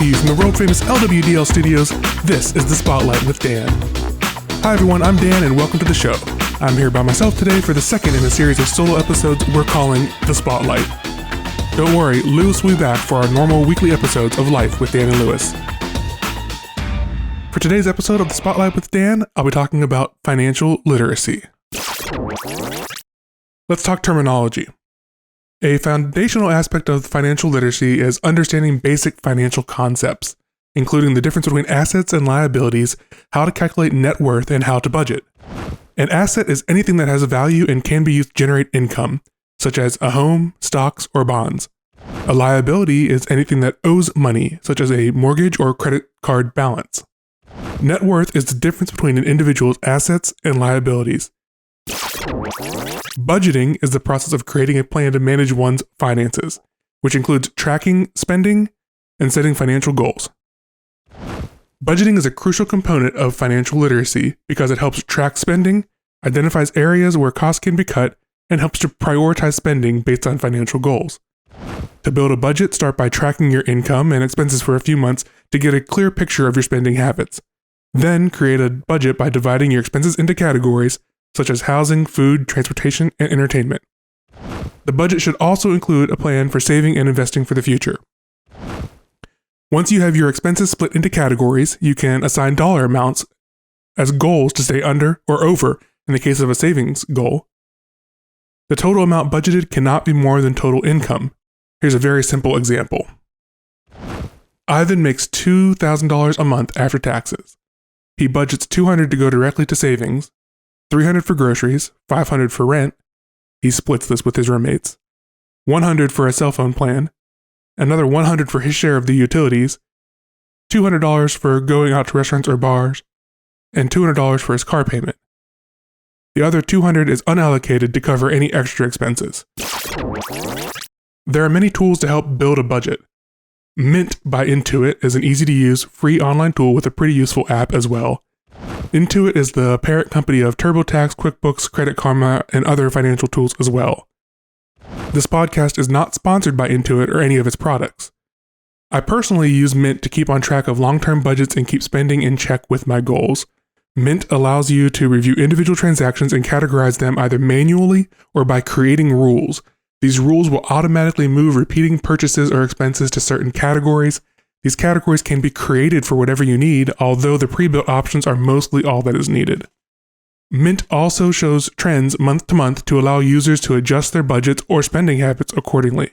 to you from the world-famous LWDL studios. This is The Spotlight with Dan. Hi everyone, I'm Dan and welcome to the show. I'm here by myself today for the second in a series of solo episodes we're calling The Spotlight. Don't worry, Lewis will be back for our normal weekly episodes of Life with Dan and Lewis. For today's episode of The Spotlight with Dan, I'll be talking about financial literacy. Let's talk terminology. A foundational aspect of financial literacy is understanding basic financial concepts, including the difference between assets and liabilities, how to calculate net worth, and how to budget. An asset is anything that has a value and can be used to generate income, such as a home, stocks, or bonds. A liability is anything that owes money, such as a mortgage or credit card balance. Net worth is the difference between an individual's assets and liabilities. Budgeting is the process of creating a plan to manage one's finances, which includes tracking spending and setting financial goals. Budgeting is a crucial component of financial literacy because it helps track spending, identifies areas where costs can be cut, and helps to prioritize spending based on financial goals. To build a budget, start by tracking your income and expenses for a few months to get a clear picture of your spending habits. Then create a budget by dividing your expenses into categories such as housing, food, transportation, and entertainment. The budget should also include a plan for saving and investing for the future. Once you have your expenses split into categories, you can assign dollar amounts as goals to stay under or over in the case of a savings goal. The total amount budgeted cannot be more than total income. Here's a very simple example. Ivan makes $2,000 a month after taxes. He budgets $200 to go directly to savings, $300 for groceries, $500 for rent. He splits this with his roommates. $100 for a cell phone plan, another $100 for his share of the utilities, $200 for going out to restaurants or bars, and $200 for his car payment. The other $200 is unallocated to cover any extra expenses. There are many tools to help build a budget. Mint by Intuit is an easy-to-use free online tool with a pretty useful app as well. Intuit is the parent company of TurboTax, QuickBooks, Credit Karma, and other financial tools as well. This podcast is not sponsored by Intuit or any of its products. I personally use Mint to keep on track of long-term budgets and keep spending in check with my goals. Mint allows you to review individual transactions and categorize them either manually or by creating rules. These rules will automatically move repeating purchases or expenses to certain categories. These categories can be created for whatever you need, although the pre-built options are mostly all that is needed. Mint also shows trends month to month to allow users to adjust their budgets or spending habits accordingly.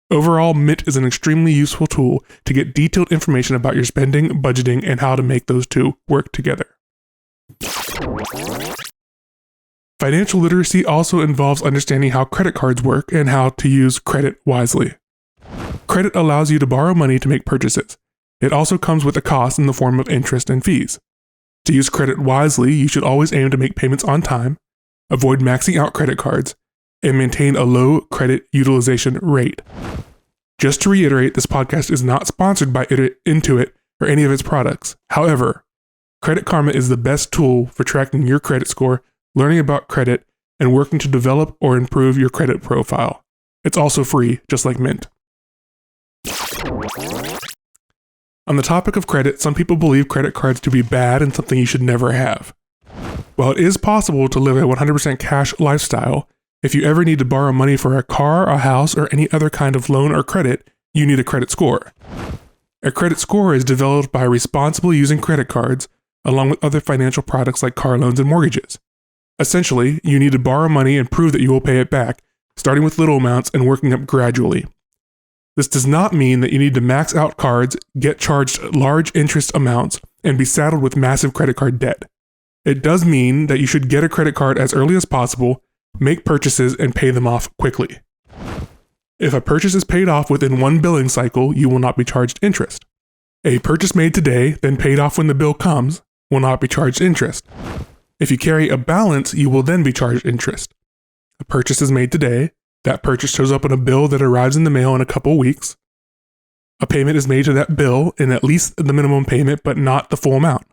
Overall, Mint is an extremely useful tool to get detailed information about your spending, budgeting, and how to make those two work together. Financial literacy also involves understanding how credit cards work and how to use credit wisely. Credit allows you to borrow money to make purchases. It also comes with a cost in the form of interest and fees. To use credit wisely, you should always aim to make payments on time, avoid maxing out credit cards, and maintain a low credit utilization rate. Just to reiterate, this podcast is not sponsored by Intuit or any of its products. However, Credit Karma is the best tool for tracking your credit score, learning about credit, and working to develop or improve your credit profile. It's also free, just like Mint. On the topic of credit, some people believe credit cards to be bad and something you should never have. While it is possible to live a 100% cash lifestyle, if you ever need to borrow money for a car, a house, or any other kind of loan or credit, you need a credit score. A credit score is developed by responsibly using credit cards, along with other financial products like car loans and mortgages. Essentially, you need to borrow money and prove that you will pay it back, starting with little amounts and working up gradually. This does not mean that you need to max out cards, get charged large interest amounts, and be saddled with massive credit card debt. It does mean that you should get a credit card as early as possible, make purchases, and pay them off quickly. If a purchase is paid off within one billing cycle, you will not be charged interest. A purchase made today, then paid off when the bill comes, will not be charged interest. If you carry a balance, you will then be charged interest. A purchase is made today, that purchase shows up on a bill that arrives in the mail in a couple weeks. A payment is made to that bill in at least the minimum payment, but not the full amount.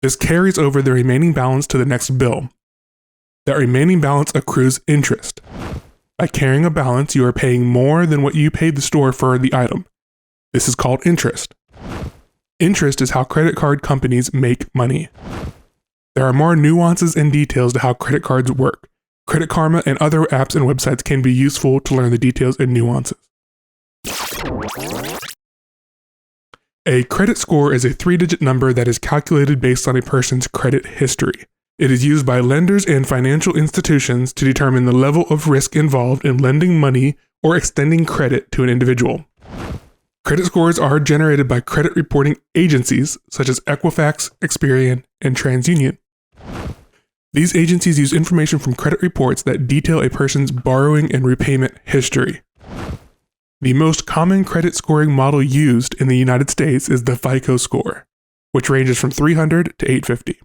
This carries over the remaining balance to the next bill. That remaining balance accrues interest. By carrying a balance, you are paying more than what you paid the store for the item. This is called interest. Interest is how credit card companies make money. There are more nuances and details to how credit cards work. Credit Karma and other apps and websites can be useful to learn the details and nuances. A credit score is a 3-digit number that is calculated based on a person's credit history. It is used by lenders and financial institutions to determine the level of risk involved in lending money or extending credit to an individual. Credit scores are generated by credit reporting agencies such as Equifax, Experian, and TransUnion. These agencies use information from credit reports that detail a person's borrowing and repayment history. The most common credit scoring model used in the United States is the FICO score, which ranges from 300 to 850.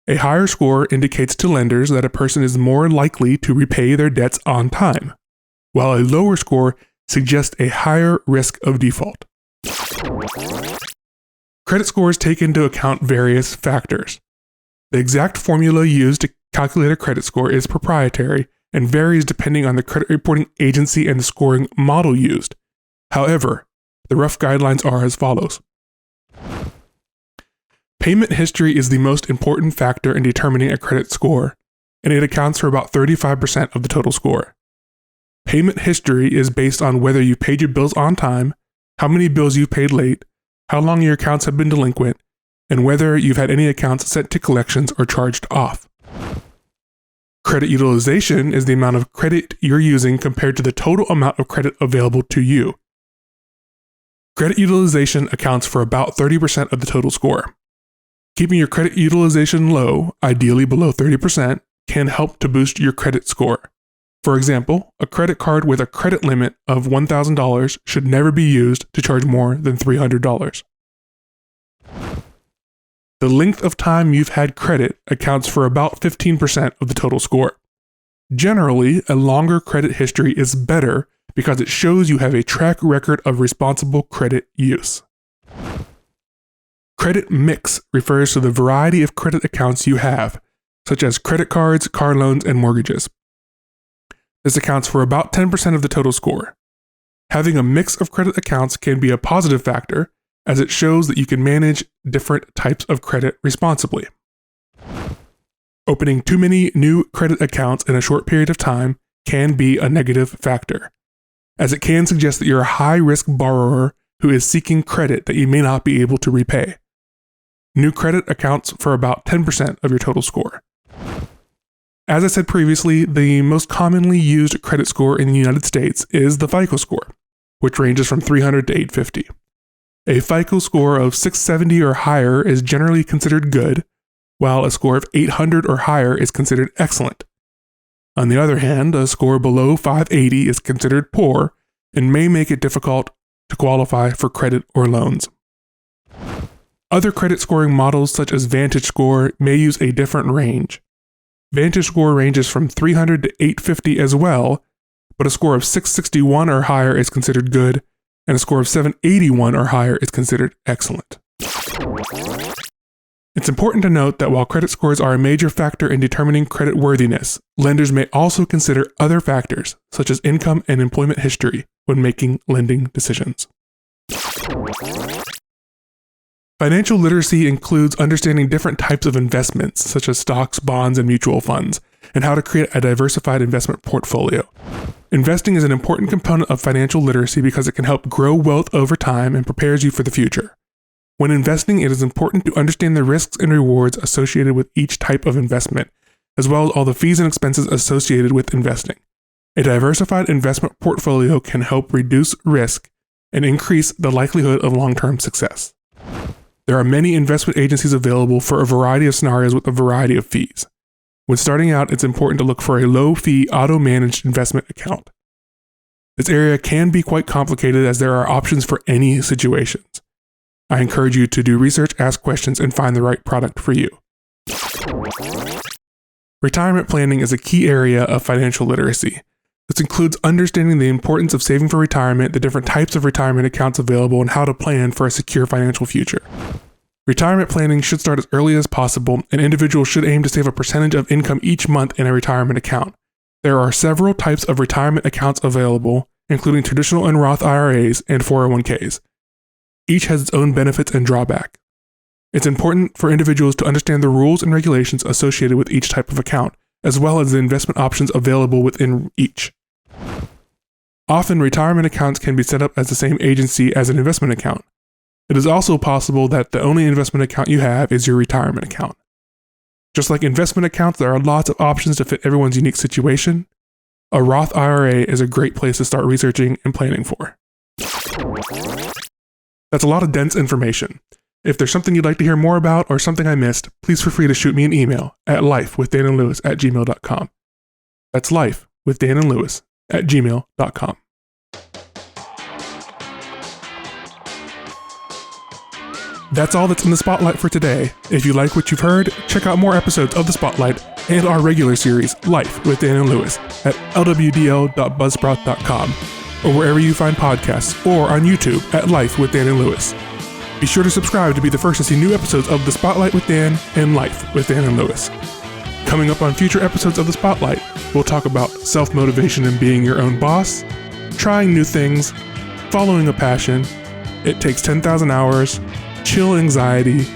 A higher score indicates to lenders that a person is more likely to repay their debts on time, while a lower score suggests a higher risk of default. Credit scores take into account various factors. The exact formula used to calculate a credit score is proprietary and varies depending on the credit reporting agency and the scoring model used. However, the rough guidelines are as follows. Payment history is the most important factor in determining a credit score, and it accounts for about 35% of the total score. Payment history is based on whether you paid your bills on time, how many bills you've paid late, how long your accounts have been delinquent, and whether you've had any accounts sent to collections or charged off. Credit utilization is the amount of credit you're using compared to the total amount of credit available to you. Credit utilization accounts for about 30% of the total score. Keeping your credit utilization low, ideally below 30%, can help to boost your credit score. For example, a credit card with a credit limit of $1,000 should never be used to charge more than $300. The length of time you've had credit accounts for about 15% of the total score. Generally, a longer credit history is better because it shows you have a track record of responsible credit use. Credit mix refers to the variety of credit accounts you have, such as credit cards, car loans, and mortgages. This accounts for about 10% of the total score. Having a mix of credit accounts can be a positive factor, as it shows that you can manage different types of credit responsibly. Opening too many new credit accounts in a short period of time can be a negative factor, as it can suggest that you're a high-risk borrower who is seeking credit that you may not be able to repay. New credit accounts for about 10% of your total score. As I said previously, the most commonly used credit score in the United States is the FICO score, which ranges from 300 to 850. A FICO score of 670 or higher is generally considered good, while a score of 800 or higher is considered excellent. On the other hand, a score below 580 is considered poor and may make it difficult to qualify for credit or loans. Other credit scoring models such as VantageScore may use a different range. VantageScore ranges from 300 to 850 as well, but a score of 661 or higher is considered good, and a score of 781 or higher is considered excellent. It's important to note that while credit scores are a major factor in determining credit worthiness, lenders may also consider other factors, such as income and employment history, when making lending decisions. Financial literacy includes understanding different types of investments, such as stocks, bonds, and mutual funds, and how to create a diversified investment portfolio. Investing is an important component of financial literacy because it can help grow wealth over time and prepares you for the future. When investing, it is important to understand the risks and rewards associated with each type of investment, as well as all the fees and expenses associated with investing. A diversified investment portfolio can help reduce risk and increase the likelihood of long-term success. There are many investment agencies available for a variety of scenarios with a variety of fees. When starting out, it's important to look for a low-fee, auto-managed investment account. This area can be quite complicated as there are options for any situations. I encourage you to do research, ask questions, and find the right product for you. Retirement planning is a key area of financial literacy. This includes understanding the importance of saving for retirement, the different types of retirement accounts available, and how to plan for a secure financial future. Retirement planning should start as early as possible, and individuals should aim to save a percentage of income each month in a retirement account. There are several types of retirement accounts available, including traditional and Roth IRAs and 401ks. Each has its own benefits and drawback. It's important for individuals to understand the rules and regulations associated with each type of account, as well as the investment options available within each. Often, retirement accounts can be set up as the same agency as an investment account. It is also possible that the only investment account you have is your retirement account. Just like investment accounts, there are lots of options to fit everyone's unique situation. A Roth IRA is a great place to start researching and planning for. That's a lot of dense information. If there's something you'd like to hear more about or something I missed, please feel free to shoot me an email at lifewithdanandlewis@gmail.com. That's lifewithdanandlewis@gmail.com. That's all that's in the Spotlight for today. If you like what you've heard, check out more episodes of the Spotlight and our regular series, Life with Dan and Lewis, at lwdl.buzzsprout.com, or wherever you find podcasts, or on YouTube at Life with Dan and Lewis. Be sure to subscribe to be the first to see new episodes of The Spotlight with Dan and Life with Dan and Lewis. Coming up on future episodes of The Spotlight, we'll talk about self-motivation and being your own boss, trying new things, following a passion, it takes 10,000 hours, chill anxiety,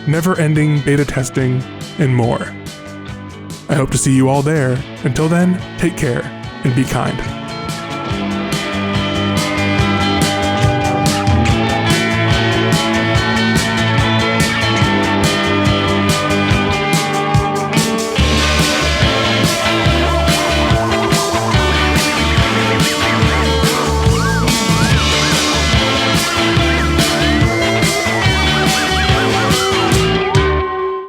never-ending beta testing, and more. I hope to see you all there. Until then, take care and be kind.